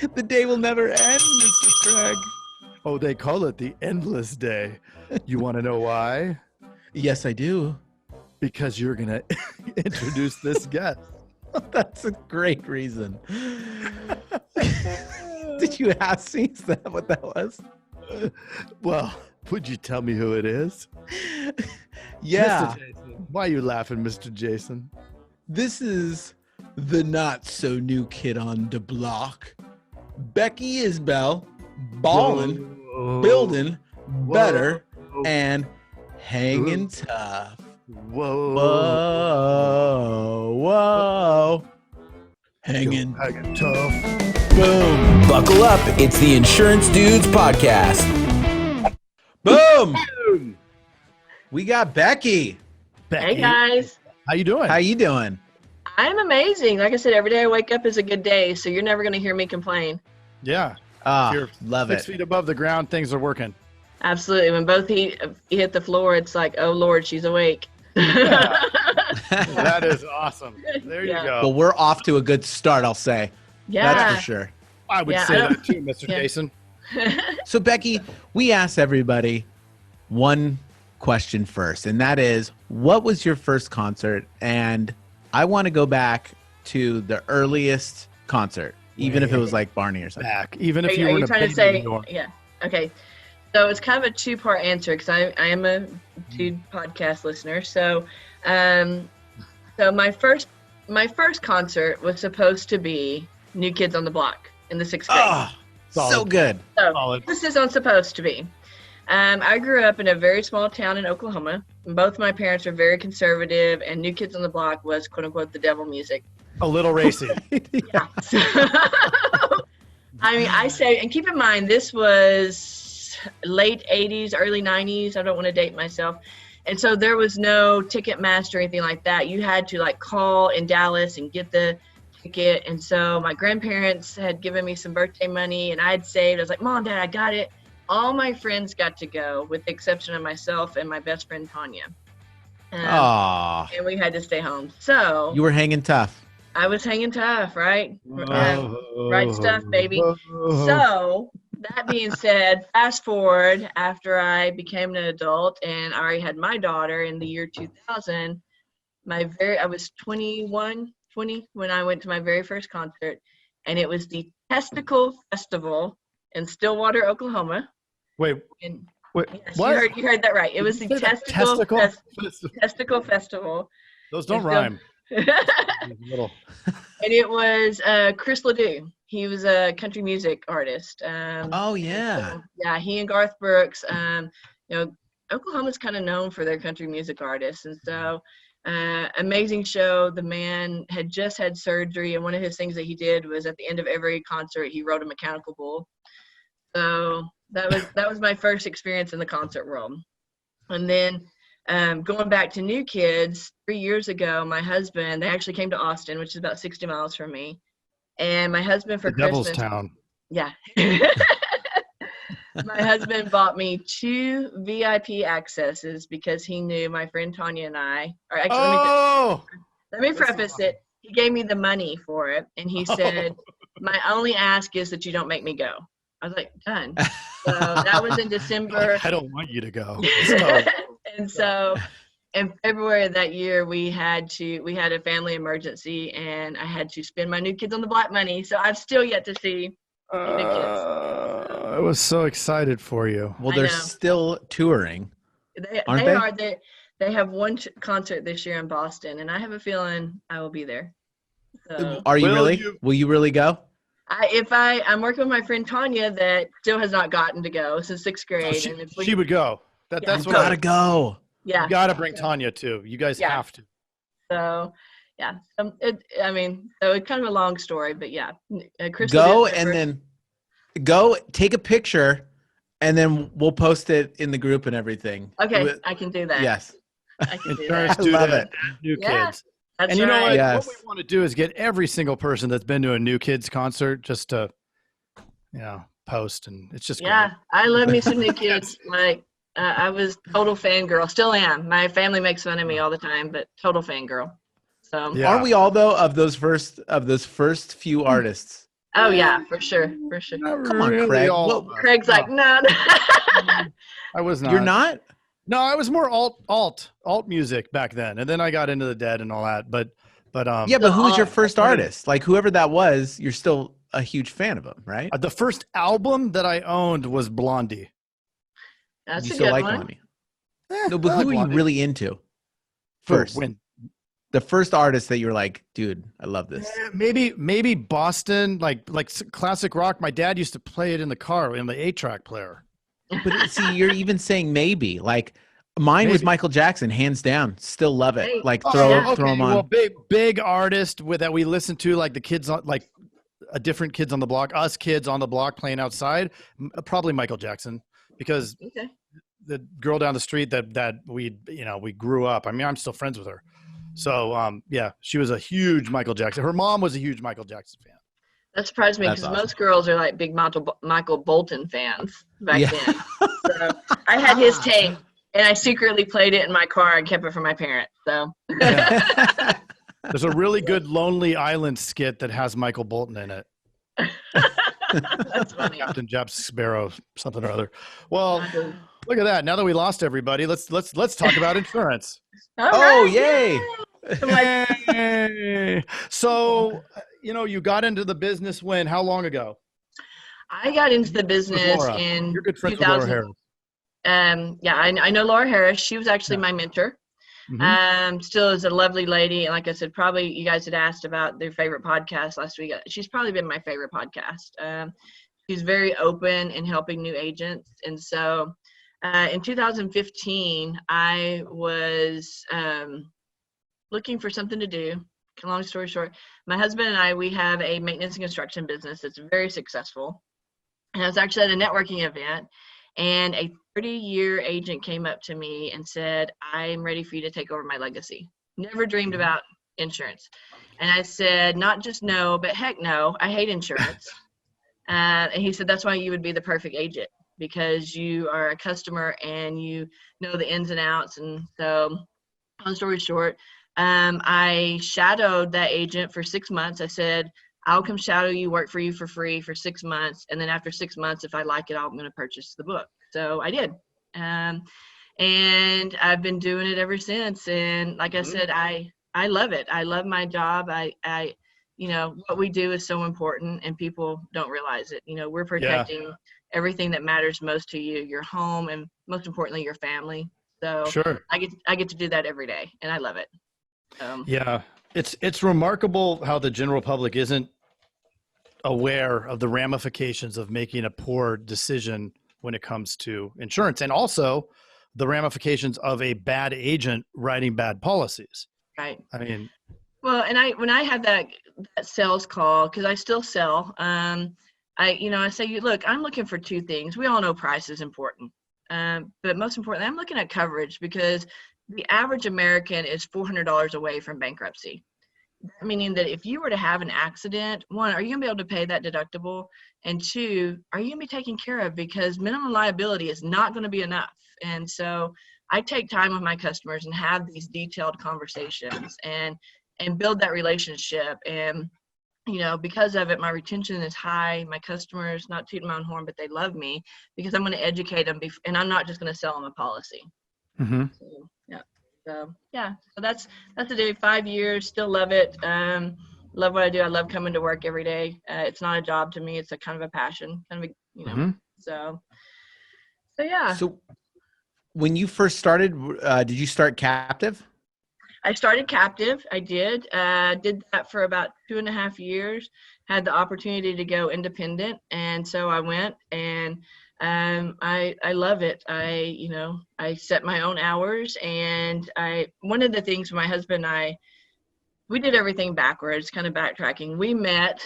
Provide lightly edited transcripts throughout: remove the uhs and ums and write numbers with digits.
The day will never end, Mr. Craig. Oh, they call it the endless day. You want to know why? Yes, I do. Because you're going to introduce this guest. That's a great reason. Did you ask me? Is that what that was? Well, would you tell me who it is? Yeah. Mr. Jason. Why are you laughing, Mr. Jason? This is the not-so-new kid on the block. Becky Isbell, Ballin, building better, and hanging tough. Whoa. Whoa. Hanging tough. Boom. Buckle up. It's the Insurance Dudes Podcast. Boom. We got Becky. Becky. Hey guys, How you doing? How you doing? I'm amazing. Like I said, every day I wake up is a good day, so you're never going to hear me complain. Yeah. Ah, love 6 it. feet above the ground, things are working. Absolutely. When both feet hit the floor, it's like, oh Lord, she's awake. Yeah. That is awesome. There you Yeah. go. Well, we're off to a good start, I'll say. Yeah. That's for sure. I would Yeah, say I don't- that too, Mr. Yeah. Jason. So, Becky, we asked everybody one question first, and that is, what was your first concert? And I want to go back to the earliest concert, even if it was like Barney or something. Back. Even Are if you, you are were you in a trying to baby say, dorm. yeah. Okay. So it's kind of a two-part answer because I am a dude podcast listener. So, so my first concert was supposed to be New Kids on the Block in the 6th grade. Oh, so Solid. good. So Solid. this is on supposed to be. I grew up in a very small town in Oklahoma. Both my parents were very conservative, and New Kids on the Block was "quote unquote" the devil music. A little racy. Yeah. So, I mean, I say, and keep in mind, this was late '80s, early '90s. I don't want to date myself, and so there was no Ticketmaster or anything like that. You had to like call in Dallas and get the ticket. And so my grandparents had given me some birthday money, and I had saved. I was like, Mom, Dad, I got it. All my friends got to go, with the exception of myself and my best friend Tanya. Aw, And we had to stay home. So you were hanging tough. I was hanging tough, right? Oh. Right stuff, baby. So that being said, fast forward after I became an adult and I already had my daughter in the year 2000. I was 20 when I went to my very first concert, and it was the Testicle Festival in Stillwater, Oklahoma. Wait, And wait, yes, what? you heard that right. It was the Did you say that? Testicle Festival. Those don't It's rhyme. And Little. it was Chris Ledoux. He was a country music artist. Oh, yeah. So, yeah, he and Garth Brooks. Oklahoma's kind of known for their country music artists, and so amazing show. The man had just had surgery, and one of his things that he did was at the end of every concert he rode a mechanical bull. So that was my first experience in the concert world. And then going back to New Kids, 3 years ago, my husband, they actually came to Austin, which is about 60 miles from me. And my husband for The Devil's Christmas, Town. yeah. My husband bought me 2 VIP accesses because he knew my friend Tanya and I, or actually, Oh! let me preface it. He gave me the money for it, and he said, my only ask is that you don't make me go. I was like, done. So that was in December. I don't want you to go. And so in February of that year, we had a family emergency, and I had to spend my New Kids on the Block money. So I've still yet to see New Kids. I was so excited for you. Well, I they're know. still touring. Aren't they? They have one concert this year in Boston, and I have a feeling I will be there. So Are you Will really? you- Will you really go? I'm working with my friend Tanya that still has not gotten to go since 6th grade. She, and if we, she would go. Yeah. That's You what gotta go. yeah. You gotta bring Tanya too. You guys Yeah. have to. So yeah, so it's kind of a long story, but yeah. Chris Go Ledoux- and then go take a picture, and then we'll post it in the group and everything. Okay, I can do that. Yes. I can do Insurance that. I love student, it. New Yeah. Kids. That's And you know right. what? Yes. What we want to do is get every single person that's been to a New Kids concert just to, post, and it's just Yeah, great. I love me some New Kids. Like I was total fangirl, still am. My family makes fun of me all the time, but total fangirl. So Yeah. Aren't we all though of those first few artists? Oh yeah, for sure, for sure. Not Come on, really Craig. all. Well, Craig's like, no. I was not. you're not? No, I was more alt music back then, and then I got into the Dead and all that. But Yeah, but who was your alt. first artist? Like whoever that was, you're still a huge fan of him, right? the first album that I owned was Blondie. That's You a still good like one. Blondie? No, but I like who are you Blondie. really into? Who, First, when the first artist that you're like, dude, I love this. maybe Boston, like classic rock. My dad used to play it in the car in the 8-track player. But see, you're even saying maybe. Like mine was Maybe. Michael Jackson, hands down. Still love it. Hey. Like Oh, throw yeah. throw him on. Well, big artist that we listen to, like the kids on like a different kids on the block, us kids on the block playing outside. Probably Michael Jackson, because Okay. the girl down the street that we grew up. I mean, I'm still friends with her. So yeah, she was a huge Michael Jackson. Her mom was a huge Michael Jackson fan. That surprised me That's because awesome. most girls are like big Michael Bolton fans back Yeah. then. So I had his tape, and I secretly played it in my car and kept it from my parents. So There's a really good Lonely Island skit that has Michael Bolton in it. that's funny. Captain Jack Sparrow, something or other. Well, look at that. Now that we lost everybody, let's talk about insurance. All Oh, right, yay. Hey. So, you got into the business when? How long ago? I got into the business Laura. in You're good friends with Laura 2000. Harris. Yeah, I know Laura Harris. She was actually my mentor. Mhm. Still is a lovely lady. And like I said, probably you guys had asked about their favorite podcast last week. She's probably been my favorite podcast. She's very open in helping new agents. And so in 2015, I was looking for something to do. Long story short, my husband and I, we have a maintenance and construction business that's very successful. And I was actually at a networking event, and a 30-year agent came up to me and said, I'm ready for you to take over my legacy. Never dreamed about insurance. And I said, not just no, but heck no, I hate insurance. And he said, that's why you would be the perfect agent, because you are a customer and you know the ins and outs. And so, long story short, I shadowed that agent for 6 months. I said, I'll come shadow you, work for you for free for 6 months. And then after 6 months, if I like it, I'm going to purchase the book. So I did. And I've been doing it ever since. And like I said, I love it. I love my job. I what we do is so important, and people don't realize it. We're protecting everything that matters most to you, your home, and most importantly, your family. So Sure. I get to do that every day, and I love it. Yeah. It's remarkable how the general public isn't aware of the ramifications of making a poor decision when it comes to insurance, and also the ramifications of a bad agent writing bad policies. Right. I mean, Well, and when I have that sales call, because I still sell, I say, look, I'm looking for two things. We all know price is important, but most importantly, I'm looking at coverage, because the average American is $400 away from bankruptcy. Meaning that if you were to have an accident, one, are you going to be able to pay that deductible? And two, are you going to be taken care of? Because minimum liability is not going to be enough. And so I take time with my customers and have these detailed conversations and build that relationship. And, because of it, my retention is high. My customers, not tooting my own horn, but they love me because I'm going to educate them and I'm not just going to sell them a policy. mm-hmm. So that's the day. 5 years, still love it. Love what I do. I love coming to work every day. It's not a job to me. It's a kind of a passion, So yeah. So when you first started, did you start captive? I started captive. I did. Did that for about 2.5 years. Had the opportunity to go independent, and so I went, and I love it. I set my own hours, and one of the things my husband and I, we did everything backwards, kind of backtracking. We met,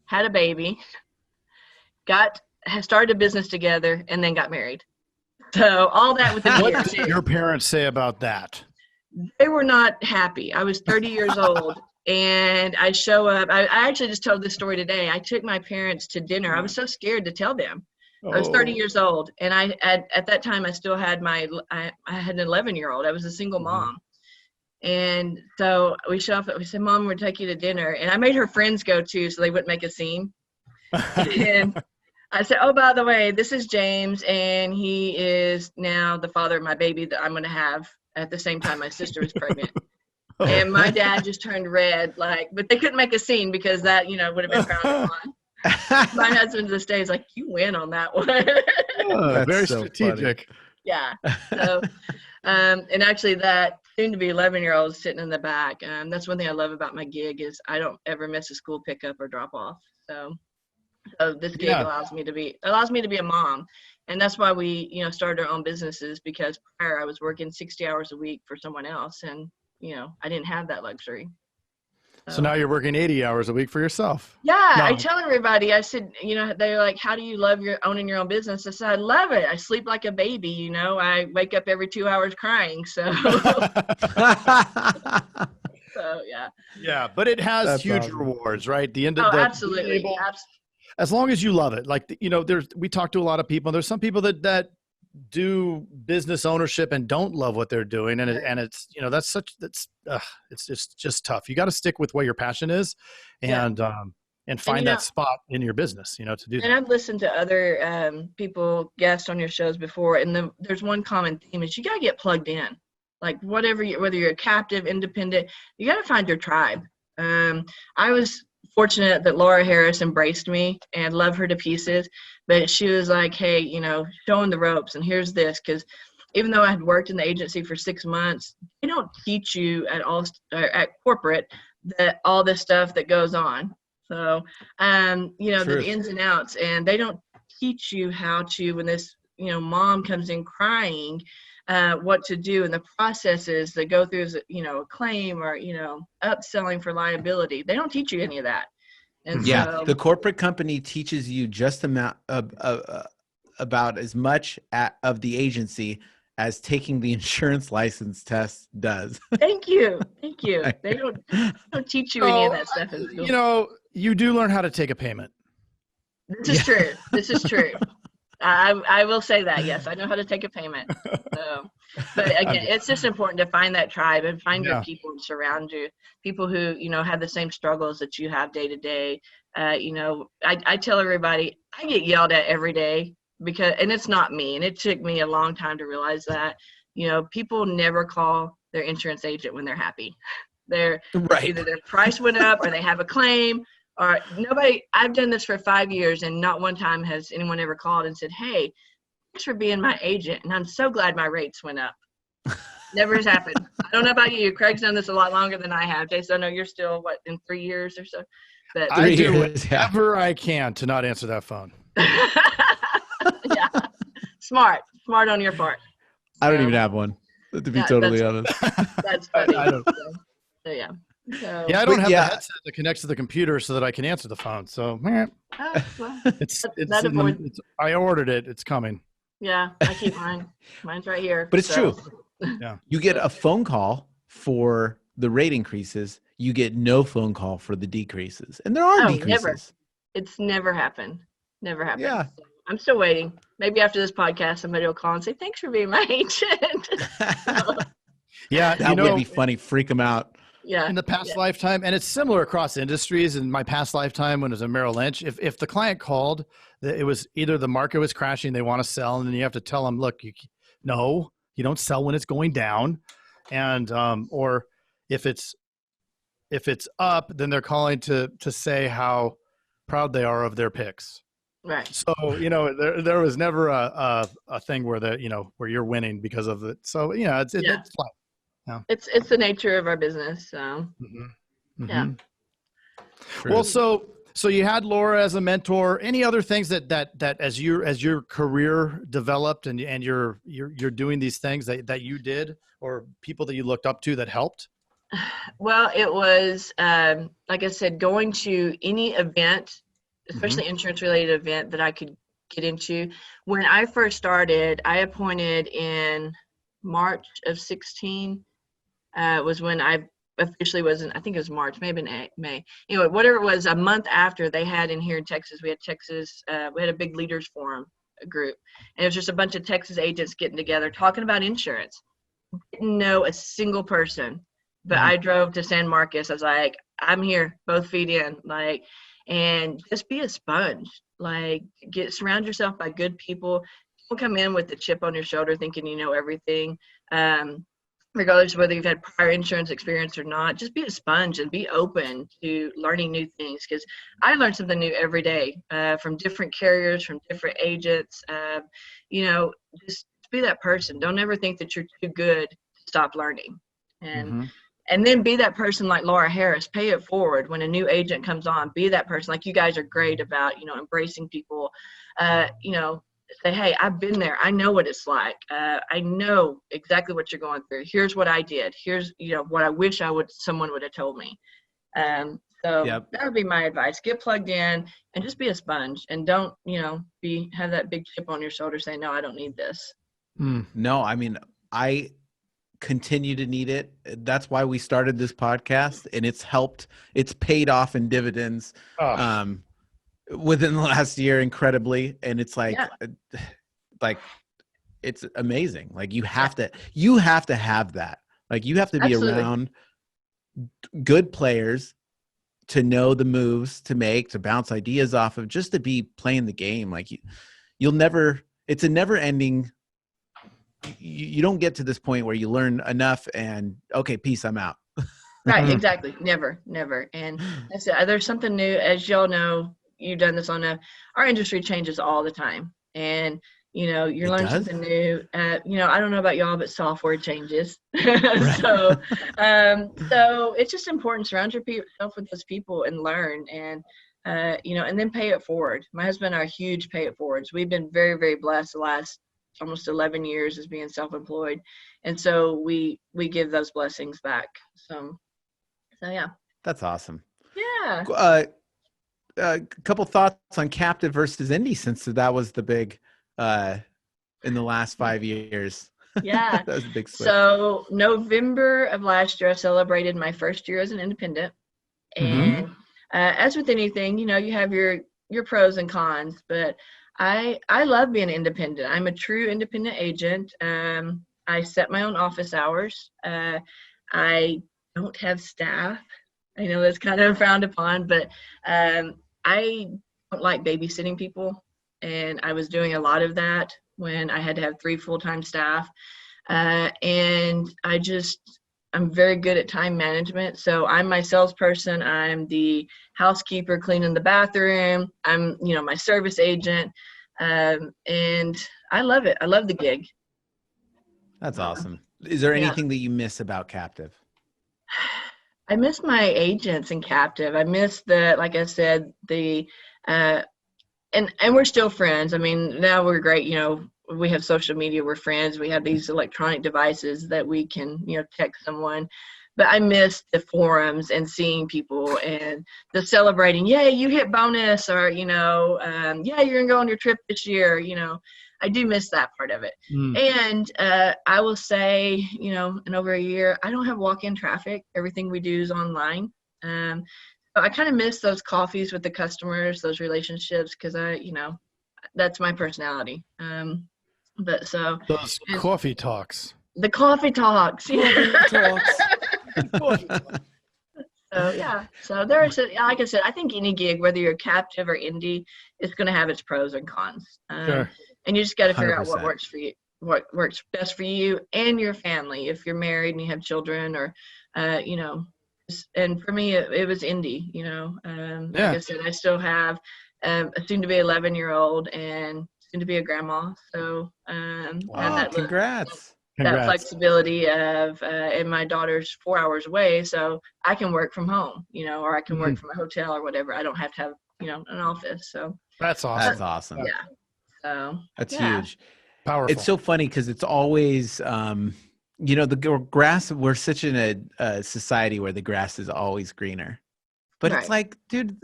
had a baby, started a business together, and then got married. So all that within a year. What did your parents say about that? They were not happy. I was 30 years old. And I show up. I actually just told this story today. I took my parents to dinner. I was so scared to tell them. I was 30 years old, and at that time I still had I had an 11-year-old. I was a single mom, And so we show up, we said, Mom, we're taking you to dinner. And I made her friends go too, so they wouldn't make a scene. And I said, oh, by the way, this is James, and he is now the father of my baby that I'm going to have at the same time my sister was pregnant. And my dad just turned red, but they couldn't make a scene because that, would have been frowned upon. My husband to this day is like, you win on that one. Very so strategic. funny. Yeah. So, and actually that soon to be 11-year-old is sitting in the back. That's one thing I love about my gig is I don't ever miss a school pickup or drop off. So this gig allows me to be a mom. And that's why we, started our own businesses, because prior I was working 60 hours a week for someone else. And, I didn't have that luxury. So now you're working 80 hours a week for yourself. Yeah. No. I tell everybody, I said, they're like, how do you love owning your own business? I said, I love it. I sleep like a baby. I wake up every 2 hours crying. So, yeah. Yeah. But it has That's huge awesome. rewards, right? The end of Absolutely. as long as you love it. We talk to a lot of people. There's some people that do business ownership and don't love what they're doing. And it's just tough. You got to stick with what your passion is and find that spot in your business, to do that. And I've listened to other people guest on your shows before. And there's one common theme is you got to get plugged in, whether you're a captive, independent, you got to find your tribe. I was fortunate that Laura Harris embraced me and loved her to pieces, but she was like, hey, showing the ropes, and here's this, because even though I had worked in the agency for 6 months, they don't teach you at corporate that all this stuff that goes on. So, the ins and outs, and they don't teach you how to, when this, mom comes in crying, what to do and the processes that go through, a claim or, upselling for liability. They don't teach you any of that. And so, the corporate company teaches you just about as much of the agency as taking the insurance license test does. Thank you. They don't teach you any of that stuff in school. You do learn how to take a payment. This is true. I will say that, yes, I know how to take a payment. So, but again, it's just important to find that tribe and find your people and surround you, people who, have the same struggles that you have day to day. I tell everybody I get yelled at every day and it's not me. And it took me a long time to realize that, people never call their insurance agent when they're happy. They're either their price went up or they have a claim. Or I've done this for 5 years and not one time has anyone ever called and said, hey, thanks for being my agent. And I'm so glad my rates went up. Never has happened. I don't know about you. Craig's done this a lot longer than I have. Jason, I know you're still, in 3 years or so? But I do whatever I can to not answer that phone. Yeah. Smart on your part. I don't even have one, to be totally honest. That's funny. I don't. So, yeah. So, I don't have the headset that connects to the computer so that I can answer the phone. So I ordered it. It's coming. Yeah, I keep mine. Mine's right here. But it's true. Yeah. You get a phone call for the rate increases. You get no phone call for the decreases. And there are decreases. Never. It's never happened. Never happened. Yeah. So I'm still waiting. Maybe after this podcast, somebody will call and say, thanks for being my agent. Yeah. That would be funny. Freak them out. Yeah. In the past lifetime, and it's similar across industries. In my past lifetime, when it was a Merrill Lynch, if the client called, it was either the market was crashing, they want to sell, and then you have to tell them, look, you don't sell when it's going down, and or if it's up, then they're calling to say how proud they are of their picks. Right. So there was never a thing where where you're winning because of it. So it's fine. Yeah. It's the nature of our business. So yeah. Well, so you had Laura as a mentor. Any other things that as your career developed and you're doing these things that you did, or people that you looked up to that helped? Well, it was like I said, going to any event, especially insurance related event that I could get into. When I first started, I appointed in March of 16. Was when I officially was in, I think it was March, maybe in May. Anyway, whatever it was, a month after they had in here in Texas, we had a big leaders forum group. And it was just a bunch of Texas agents getting together, talking about insurance. Didn't know a single person. but I drove to San Marcos. I was like, I'm here, both feet in, like, and just be a sponge. Like, surround yourself by good people. Don't come in with the chip on your shoulder thinking you know everything. Regardless of whether you've had prior insurance experience or not, just be a sponge and be open to learning new things, because I learn something new every day from different carriers, from different agents. Just be that person. Don't ever think that you're too good to stop learning. And then be that person like Laura Harris. Pay it forward. When a new agent comes on, be that person. Like you guys are great about, embracing people, say, hey, I've been there. I know what it's like. I know exactly what you're going through. Here's what I did. Here's, what I wish someone would have told me. That would be my advice. Get plugged in and just be a sponge, and don't, have that big chip on your shoulder saying, no, I don't need this. No, I mean, I continue to need it. That's why we started this podcast, and it's paid off in dividends. Within the last year, incredibly. And it's like it's amazing. Like you have to have that. Like you have to be around good players to know the moves to make, to bounce ideas off of, just to be playing the game. Like it's a never ending. You don't get to this point where you learn enough and okay, peace, I'm out. Right. Exactly. Never. And that's it. There's something new, as y'all know. You've done this our industry changes all the time, and you're learning something new. I don't know about y'all, but software changes. So it's just important. Surround yourself with those people and learn, and and then pay it forward. My husband are huge pay it forwards. We've been very, very blessed the last almost 11 years as being self-employed, and so we give those blessings back. So yeah, that's awesome. Yeah. A couple thoughts on captive versus indie, since that was the big in the last 5 years. Yeah. That was a big switch. So November of last year, I celebrated my first year as an independent. And as with anything, you have your pros and cons, but I love being independent. I'm a true independent agent. I set my own office hours. I don't have staff. I know that's kind of frowned upon, but I don't like babysitting people, and I was doing a lot of that when I had to have 3 full-time staff. And I'm very good at time management. So I'm my salesperson. I'm the housekeeper cleaning the bathroom. I'm, my service agent. And I love it. I love the gig. That's awesome. Is there anything that you miss about captive? I miss my agents in captive. I miss like I said, and we're still friends. I mean, now we're great. We have social media. We're friends. We have these electronic devices that we can, text someone. But I miss the forums and seeing people and the celebrating. Yay, you hit bonus, or yeah, you're gonna go on your trip this year. I do miss that part of it. And I will say, in over a year, I don't have walk-in traffic. Everything we do is online. So I kind of miss those coffees with the customers, those relationships, because that's my personality. But so those coffee talks. The coffee talks. Yeah. So yeah. So like I said, I think any gig, whether you're captive or indie, it's going to have its pros and cons. Sure. And you just got to figure 100%. out what works for you, what works best for you and your family. If you're married and you have children, or, and for me, it was indie, Like I said, I still have a soon to be 11-year-old and soon to be a grandma. So, Congrats. That flexibility of, and my daughter's 4 hours away, so I can work from home, or I can work from a hotel or whatever. I don't have to have, an office. So that's awesome. That's awesome. Yeah. So that's huge. Powerful. It's so funny because it's always, the grass, we're such in a society where the grass is always greener, but It's like, dude,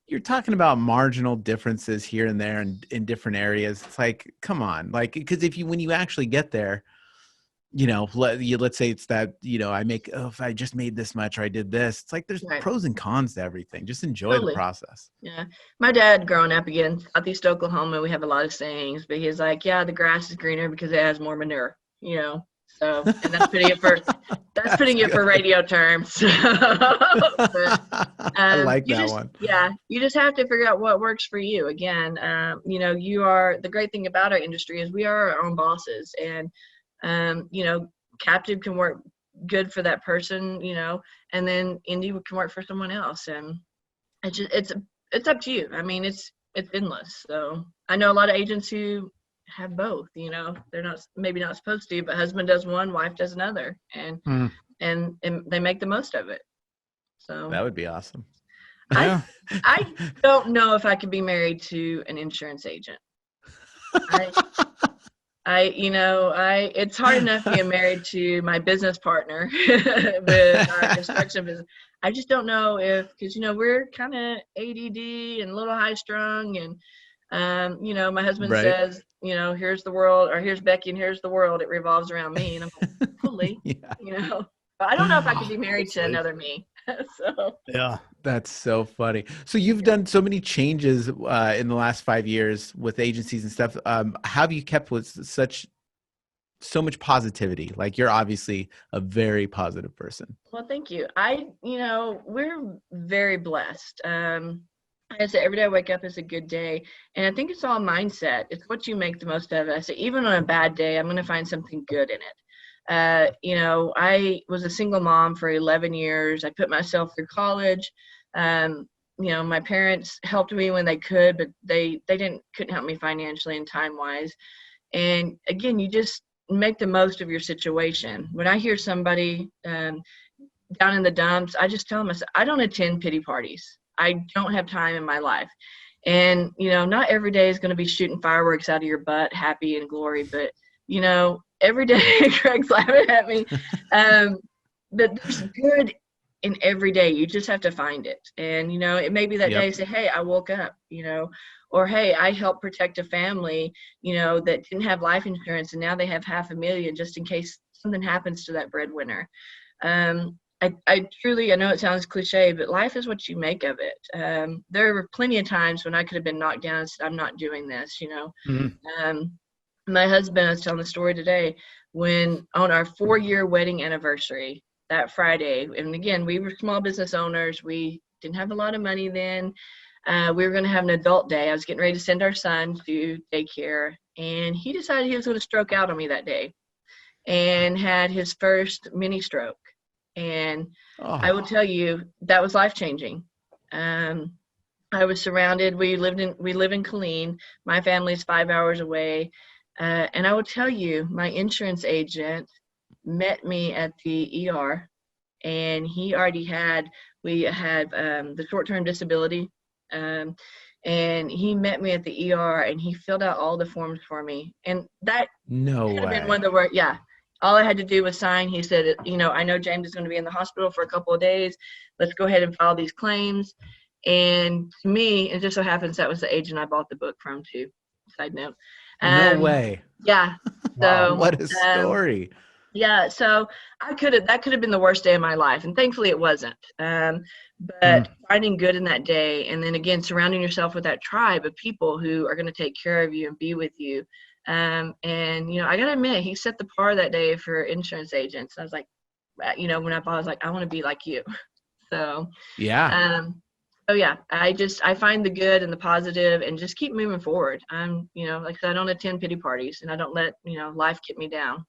you're talking about marginal differences here and there and in different areas. It's like, come on, like, because when you actually get there, let's say it's that, I make, if I just made this much or I did this, it's like there's pros and cons to everything. Just enjoy the process. Yeah. My dad growing up again, Southeast Oklahoma, we have a lot of sayings, but he's like, yeah, the grass is greener because it has more manure, So, and that's putting it for radio terms. But, I like that just, one. Yeah, you just have to figure out what works for you. Again, the great thing about our industry is we are our own bosses, and captive can work good for that person, and then indie can work for someone else, and it's up to you. I mean, it's endless. So I know a lot of agents who have both. They're maybe not supposed to, but husband does one, wife does another, and they make the most of it. So that would be awesome. Yeah. I don't know if I could be married to an insurance agent. It's hard enough being married to my business partner with our construction business. I just don't know because we're kind of ADD and a little high strung, and my husband Right. says, here's the world, or here's Becky, and here's the world. It revolves around me, and I'm like, totally. Yeah. But I don't know if I could be married to another me. So Yeah. That's so funny. So you've done so many changes in the last 5 years with agencies and stuff. How have you kept with so much positivity? Like, you're obviously a very positive person. Well, thank you. We're very blessed. Like I said, every day I wake up is a good day. And I think it's all mindset. It's what you make the most of it. I say, even on a bad day, I'm going to find something good in it. I was a single mom for 11 years. I put myself through college. My parents helped me when they could, but they couldn't help me financially and time wise. And again, you just make the most of your situation. When I hear somebody down in the dumps, I just tell them, I don't attend pity parties. I don't have time in my life. And, not every day is going to be shooting fireworks out of your butt, happy and glory, but, every day, Craig's laughing at me. But there's good in every day. You just have to find it. And, it may be that day, say, hey, I woke up, or, hey, I helped protect a family, that didn't have life insurance, and now they have $500,000 just in case something happens to that breadwinner. I truly, I know it sounds cliche, but life is what you make of it. There were plenty of times when I could have been knocked down and said, I'm not doing this, My husband, I was telling the story today, when on our 4-year wedding anniversary, that Friday, and again, we were small business owners. We didn't have a lot of money then. We were going to have an adult day. I was getting ready to send our son to daycare, and he decided he was going to stroke out on me that day and had his first mini stroke. And I will tell you, that was life-changing. I was surrounded. We live in Killeen. My family's 5 hours away. And I will tell you, my insurance agent met me at the ER, and he already we had the short-term disability. And he met me at the ER, and he filled out all the forms for me. And that could have been one of the worst. Yeah. All I had to do was sign. He said, I know James is going to be in the hospital for a couple of days. Let's go ahead and file these claims. And to me, it just so happens that was the agent I bought the book from too. Side note. No way. Yeah. Wow, So what a story. Yeah. So that could have been the worst day of my life. And thankfully it wasn't. But finding good in that day, and then again, surrounding yourself with that tribe of people who are going to take care of you and be with you. And, I got to admit, he set the bar that day for insurance agents. I was like, when I was like, I want to be like you. So, yeah. I find the good and the positive and just keep moving forward. I'm, like I said, I don't attend pity parties, and I don't let, life get me down.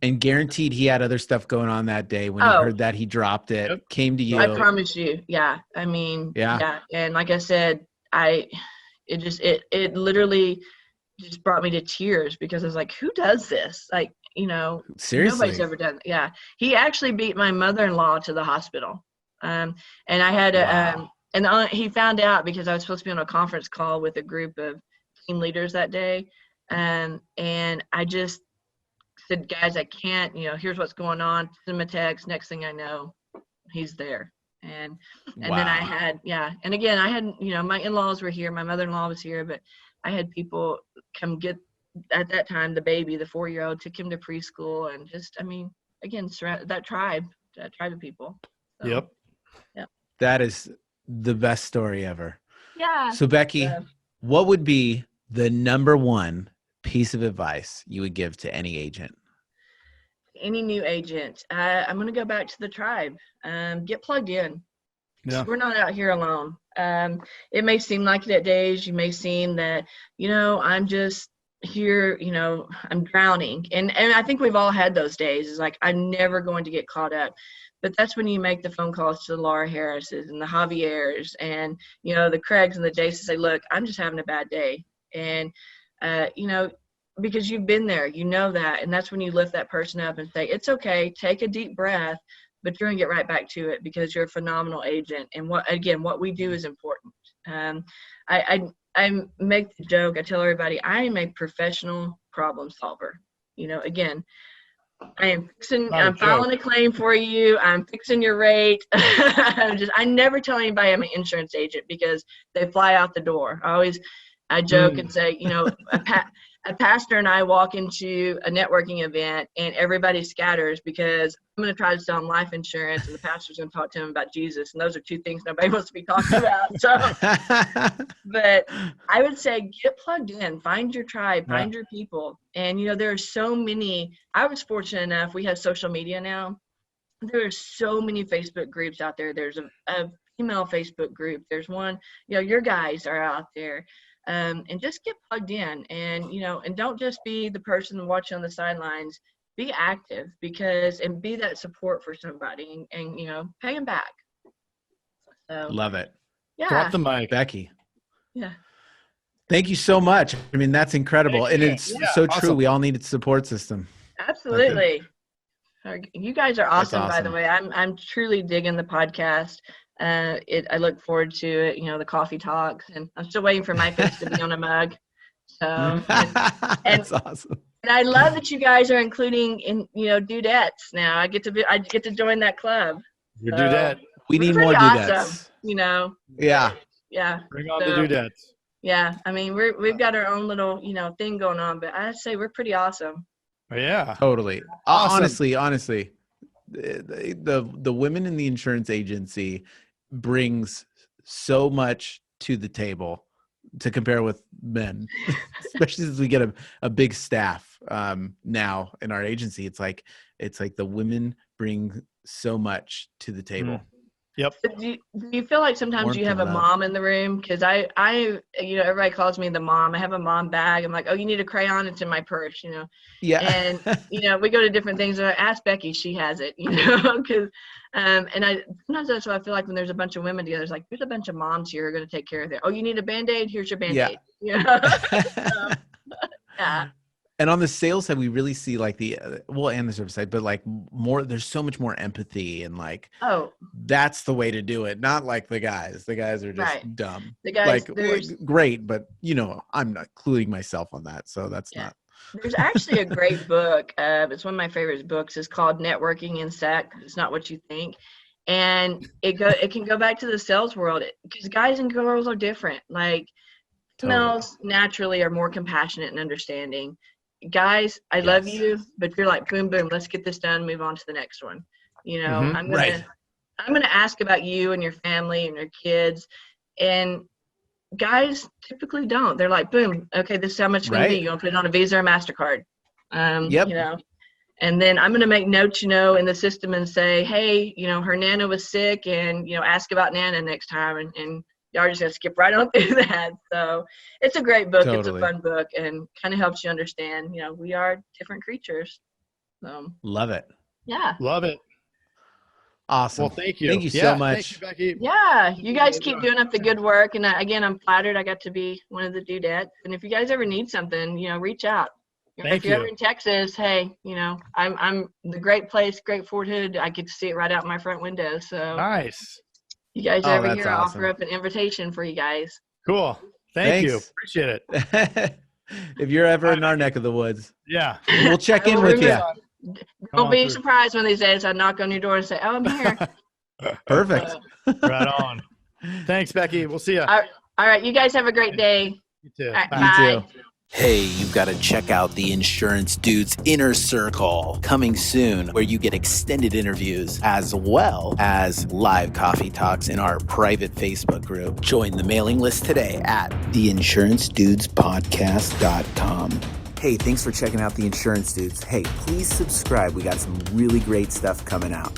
And guaranteed he had other stuff going on that day. When he heard that, he dropped it, came to you. I promise you. Yeah. I mean, yeah. And like I said, it literally just brought me to tears, because I was like, who does this? Like, seriously, nobody's ever done it. Yeah. He actually beat my mother-in-law to the hospital. And I had he found out because I was supposed to be on a conference call with a group of team leaders that day. And I just said, guys, I can't, here's what's going on. Send him a text. Next thing I know, he's there. And then I had, and again, I had, my in-laws were here. My mother-in-law was here, but I had people come get, at that time, the baby, the 4-year-old, took him to preschool, and just, again, that tribe of people. So, Yep. That is the best story ever. Yeah. So Becky, what would be the number one piece of advice you would give to any agent? any new agent, I'm going to go back to the tribe. Get plugged in. Yeah. We're not out here alone. It may seem like it at days. You may seem that, I'm just here, I'm drowning. And I think we've all had those days. It's like, I'm never going to get caught up. But that's when you make the phone calls to the Laura Harrises and the Javiers and, the Craigs and the Jaces, say, look, I'm just having a bad day. And, because you've been there, that. And that's when you lift that person up and say, it's okay, take a deep breath, but you're going to get right back to it because you're a phenomenal agent. And what we do is important. I make the joke, I tell everybody, I am a professional problem solver. Again, I'm filing a claim for you. I'm fixing your rate. I never tell anybody I'm an insurance agent because they fly out the door. I joke and say, a pastor and I walk into a networking event and everybody scatters because I'm going to try to sell them life insurance and the pastor's going to talk to them about Jesus. And those are two things nobody wants to be talking about. So, but I would say get plugged in, find your tribe, find your people. And, there are so many. I was fortunate enough, we have social media now. There are so many Facebook groups out there. There's a female Facebook group. There's one, your guys are out there. And just get plugged in and, and don't just be the person watching on the sidelines, be active and be that support for somebody and pay them back. So, love it. Yeah. Drop the mic. Becky. Yeah. Thank you so much. I mean, that's incredible. And it's so true. Awesome. We all need a support system. Absolutely. You guys are awesome, by the awesome. way. I'm truly digging the podcast. I look forward to it, the coffee talks, and I'm still waiting for my face to be on a mug. So, that's awesome. And I love that you guys are including in, dudettes now. I get to join that club. Your dudette. We need more dudettes. Awesome, Yeah. Yeah. Bring on the dudettes. Yeah. I mean, we've got our own little, thing going on, but I'd say we're pretty awesome. Yeah. Totally. Awesome. Honestly, the women in the insurance agency brings so much to the table to compare with men, especially since we get a big staff now in our agency. It's like the women bring so much to the table. Yep. Do you feel like sometimes you have a mom in the room? Because I everybody calls me the mom. I have a mom bag. I'm like, oh, you need a crayon? It's in my purse, Yeah. And we go to different things. And I ask Becky, she has it, because sometimes that's what I feel like when there's a bunch of women together. It's like there's a bunch of moms here who are going to take care of it. Oh, you need a Band-Aid? Here's your Band-Aid. Yeah. And on the sales side, we really see like and the service side, but like more, there's so much more empathy and like, that's the way to do it. Not like the guys. The guys are just dumb. The guys, great, but I'm not including myself on that. So that's not. There's actually a great book. It's one of my favorite books. It's called Networking in Sec. It's Not What You Think. And it can go back to the sales world because guys and girls are different. Like females naturally are more compassionate and understanding. Guys, I love you, but you're like, boom, boom, let's get this done, move on to the next one. I'm gonna ask about you and your family and your kids. And guys typically don't. They're like, boom, okay, this is how much it's gonna be. You gonna put it on a Visa or MasterCard. And then I'm gonna make notes, in the system and say, hey, her Nana was sick and ask about Nana next time and y'all are just gonna skip right on through that. So it's a great book. It's a fun book and kind of helps you understand, we are different creatures. Love it. Yeah. Love it. Awesome. Well, thank you. Thank you so much. Thank you, Becky. Yeah. You guys keep doing up the good work. And again, I'm flattered I got to be one of the dudettes. And if you guys ever need something, reach out. If you're ever in Texas, hey, I'm the great place, Great Fort Hood. I get to see it right out my front window. So nice. You guys are ever here, I'll awesome. offer up an invitation for you guys. Cool. Thanks. You. Appreciate it. If you're ever in our neck of the woods, we'll check in with you. Don't be surprised one of these days I knock on your door and say, oh, I'm here. Perfect. Right on. Thanks, Becky. We'll see you. All right. You guys have a great day. You too. Right, bye. You too. Hey, you've got to check out the Insurance Dudes Inner Circle, coming soon, where you get extended interviews as well as live coffee talks in our private Facebook group. Join the mailing list today at theinsurancedudespodcast.com. Hey, thanks for checking out the Insurance Dudes. Hey, please subscribe. We got some really great stuff coming out.